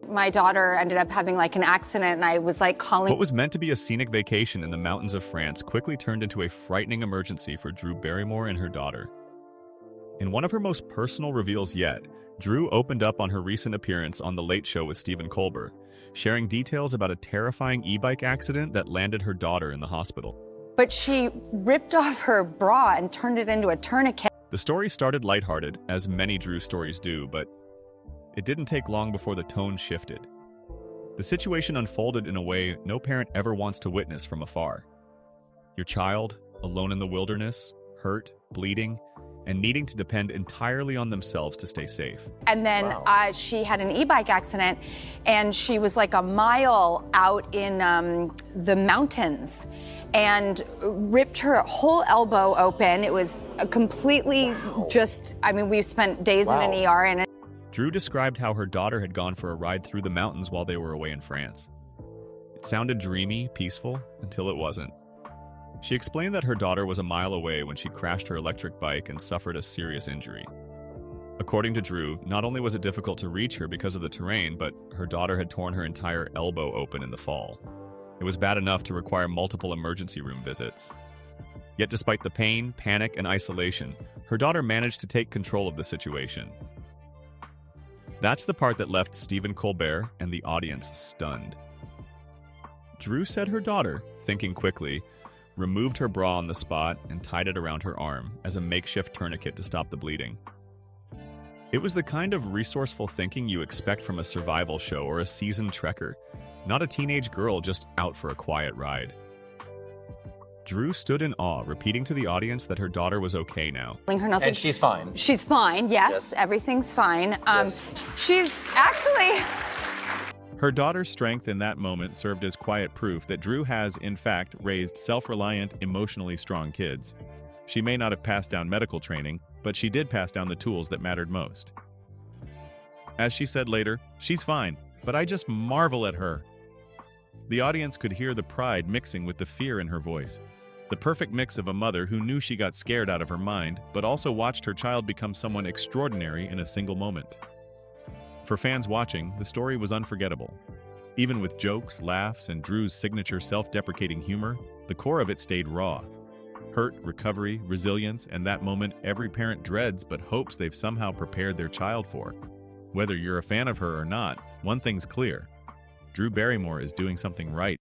My daughter ended up having like an accident, and I was like calling. What was meant to be a scenic vacation in the mountains of France quickly turned into a frightening emergency for Drew Barrymore and her daughter. In one of her most personal reveals yet, Drew opened up on her recent appearance on The Late Show with Stephen Colbert, sharing details about a terrifying e-bike accident that landed her daughter in the hospital. But she ripped off her bra and turned it into a tourniquet. The story started lighthearted, as many Drew stories do, but it didn't take long before the tone shifted. The situation unfolded in a way no parent ever wants to witness from afar. Your child, alone in the wilderness, hurt, bleeding, and needing to depend entirely on themselves to stay safe. And then she had an e-bike accident, and she was like a mile out in the mountains and ripped her whole elbow open. It was a completely we spent days in an ER. And Drew described how her daughter had gone for a ride through the mountains while they were away in France. It sounded dreamy, peaceful, until it wasn't. She explained that her daughter was a mile away when she crashed her electric bike and suffered a serious injury. According to Drew, not only was it difficult to reach her because of the terrain, but her daughter had torn her entire elbow open in the fall. It was bad enough to require multiple emergency room visits. Yet despite the pain, panic, and isolation, her daughter managed to take control of the situation. That's the part that left Stephen Colbert and the audience stunned. Drew said her daughter, thinking quickly, removed her bra on the spot and tied it around her arm as a makeshift tourniquet to stop the bleeding. It was the kind of resourceful thinking you expect from a survival show or a seasoned trekker, not a teenage girl just out for a quiet ride. Drew stood in awe, repeating to the audience that her daughter was okay now. And she's fine. She's fine, yes. Everything's fine. She's actually... Her daughter's strength in that moment served as quiet proof that Drew has, in fact, raised self-reliant, emotionally strong kids. She may not have passed down medical training, but she did pass down the tools that mattered most. As she said later, "She's fine, but I just marvel at her." The audience could hear the pride mixing with the fear in her voice. The perfect mix of a mother who knew she got scared out of her mind, but also watched her child become someone extraordinary in a single moment. For fans watching, the story was unforgettable. Even with jokes, laughs, and Drew's signature self-deprecating humor, the core of it stayed raw. Hurt, recovery, resilience, and that moment every parent dreads but hopes they've somehow prepared their child for. Whether you're a fan of her or not, one thing's clear: Drew Barrymore is doing something right.